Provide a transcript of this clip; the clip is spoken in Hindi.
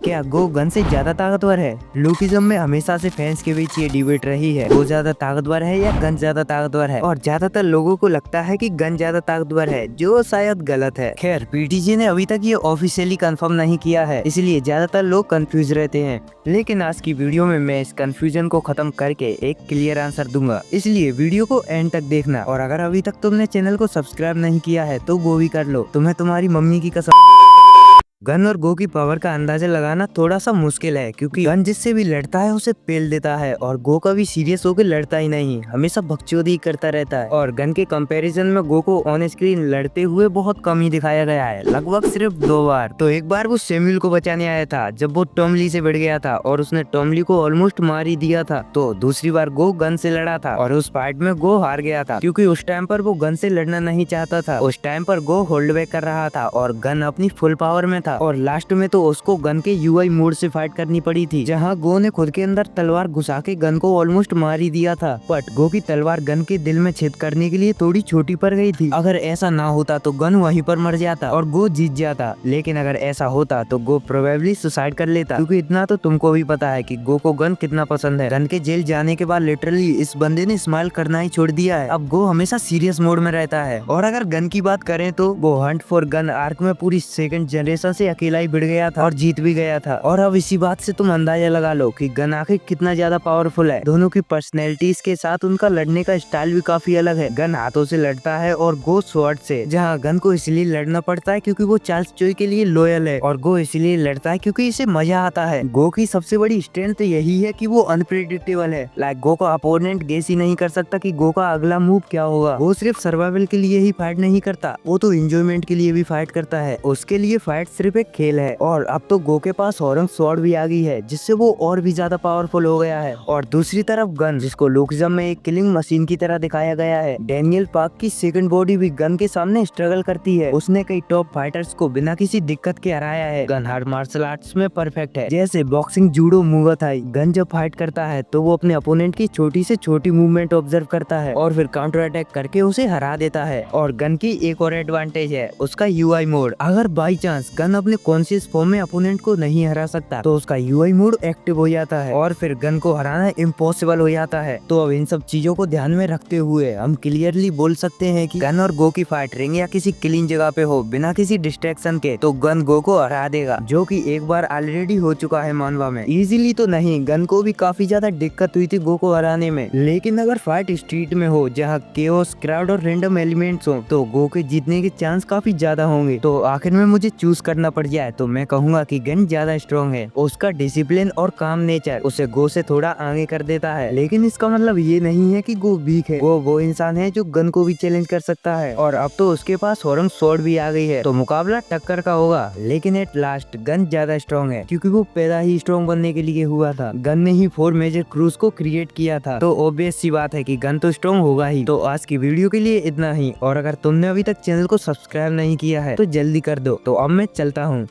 क्या गो गन से ज्यादा ताकतवर है? लूकिज्म में हमेशा से फैंस के बीच ये डिबेट रही है, गो ज्यादा ताकतवर है या गन ज्यादा ताकतवर है, और ज्यादातर लोगों को लगता है कि गन ज्यादा ताकतवर है, जो शायद गलत है। खैर, पीटीजी ने अभी तक ये ऑफिशियली कंफर्म नहीं किया है, इसलिए ज्यादातर लोग कंफ्यूज रहते हैं। लेकिन आज की वीडियो में मैं इस कंफ्यूजन को खत्म करके एक क्लियर आंसर दूंगा, इसलिए वीडियो को एंड तक देखना। और अगर अभी तक तुमने चैनल को सब्सक्राइब नहीं किया है तो वो भी कर लो, तुम्हें तुम्हारी मम्मी की कसम। गन और गो की पावर का अंदाजा लगाना थोड़ा सा मुश्किल है, क्योंकि गन जिससे भी लड़ता है उसे पेल देता है, और गो कभी सीरियस होकर लड़ता ही नहीं, हमेशा बकचोदी करता रहता है। और गन के कंपैरिजन में गो को ऑन स्क्रीन लड़ते हुए बहुत कम ही दिखाया गया है, लगभग सिर्फ 2 बार। तो एक बार वो सैमुअल को बचाने आया था जब वो टॉम ली से भिड़ गया था और उसने टॉम ली को ऑलमोस्ट मार ही दिया था। तो दूसरी बार गो गन से लड़ा था और उस फाइट में गो हार गया था, क्योंकि उस टाइम पर वो गन से लड़ना नहीं चाहता था। उस टाइम पर गो होल्ड बैक कर रहा था और गन अपनी फुल पावर में था, और लास्ट में तो उसको गन के यूआई मोड से फाइट करनी पड़ी थी, जहां गो ने खुद के अंदर तलवार घुसा के गन को ऑलमोस्ट मार ही दिया था। बट गो की तलवार गन के दिल में छेद करने के लिए थोड़ी छोटी पड़ गई थी। अगर ऐसा ना होता तो गन वहीं पर मर जाता और गो जीत जाता, लेकिन अगर ऐसा होता तो गो प्रोबेबली सुसाइड कर लेता, क्योंकि इतना तो तुमको भी पता है कि गो को गन कितना पसंद है। गन के जेल जाने के बाद लिटरली इस बंदे ने स्माइल करना ही छोड़ दिया है। अब गो हमेशा सीरियस मोड में रहता है। और अगर गन की बात करें तो वो हंट फॉर गन आर्क में पूरी सेकंड जनरेशन से अकेला ही भिड़ गया था और जीत भी गया था। और अब इसी बात से तुम अंदाजा लगा लो कि गन आखिर कितना ज्यादा पावरफुल है। दोनों की पर्सनैलिटीज के साथ उनका लड़ने का स्टाइल भी काफी अलग है। गन हाथों से लड़ता है और गो स्वॉर्ड से, जहाँ गन को इसलिए लड़ना पड़ता है क्योंकि वो चार्ल्स चोई के लिए लॉयल है, और गो इसलिए लड़ता है क्योंकि इसे मजा आता है। गो की सबसे बड़ी स्ट्रेंथ यही है कि वो अनप्रेडिक्टेबल है। लाइक गो का अपोनेंट गेस ही नहीं कर सकता कि गो का अगला मूव क्या होगा। वो सिर्फ सर्वाइवल के लिए ही फाइट नहीं करता, वो तो एंजॉयमेंट के लिए भी फाइट करता है। उसके लिए फाइट सिर्फ एक खेल है। और अब तो गो के पास हॉर्न स्वॉर्ड भी आ गई है, जिससे वो और भी ज्यादा पावरफुल हो गया है। और दूसरी तरफ गन, जिसको लूकिज्म में एक किलिंग मशीन की तरह दिखाया गया है, डैनियल पार्क की सेकंड बॉडी भी गन के सामने स्ट्रगल करती है। उसने कई टॉप फाइटर्स को बिना किसी दिक्कत के हराया है। गन हर मार्शल आर्ट्स में परफेक्ट है, जैसे बॉक्सिंग, जूडो, मुआ थाई। गन जब फाइट करता है तो वो अपने अपोनेंट की छोटी से छोटी मूवमेंट ऑब्जर्व करता है और फिर काउंटर अटैक करके उसे हरा देता है। और गन की एक और एडवांटेज है उसका यूआई मोड। अगर बाई चांस गन अपने कॉन्शियस फॉर्म में अपोनेंट को नहीं हरा सकता तो उसका यूआई मोड एक्टिव हो जाता है और फिर गन को हराना इम्पॉसिबल हो जाता है। तो अब इन सब चीजों को ध्यान में रखते हुए हम क्लियरली बोल सकते हैं कि गन और गो की फाइट रिंग या किसी क्लीन जगह पे हो, बिना किसी डिस्ट्रैक्शन के, तो गन गो को हरा देगा, जो कि एक बार ऑलरेडी हो चुका है मानवा में। इजीली तो नहीं, गन को भी काफी ज्यादा दिक्कत हुई थी गो को हराने में। लेकिन अगर फाइट स्ट्रीट में हो, जहाँ केओस, क्राउड और रैंडम एलिमेंट्स हो, तो गो के जीतने के चांस काफी ज्यादा होंगे। तो आखिर में मुझे चूज करना पड़ जाए तो मैं कहूंगा कि गन ज्यादा स्ट्रॉन्ग है। उसका डिसिप्लिन और काम नेचर उसे गो से थोड़ा आगे कर देता है, लेकिन इसका मतलब ये नहीं है कि गो वीक है। वो इंसान है जो गन को भी चैलेंज कर सकता है, और अब तो उसके पास हॉर्न स्वॉर्ड भी आ गई है, तो मुकाबला टक्कर का होगा। लेकिन एट लास्ट गन ज्यादा स्ट्रॉन्ग है, क्योंकि वो पैदा ही स्ट्रॉन्ग बनने के लिए हुआ था। गन ने ही 4 मेजर क्रूज को क्रिएट किया था, तो ऑब्वियस सी बात है कि गन तो स्ट्रॉन्ग होगा ही। तो आज की वीडियो के लिए इतना ही, और अगर तुमने अभी तक चैनल को सब्सक्राइब नहीं किया है तो जल्दी कर दो। तो अब मैं चलता हूँ।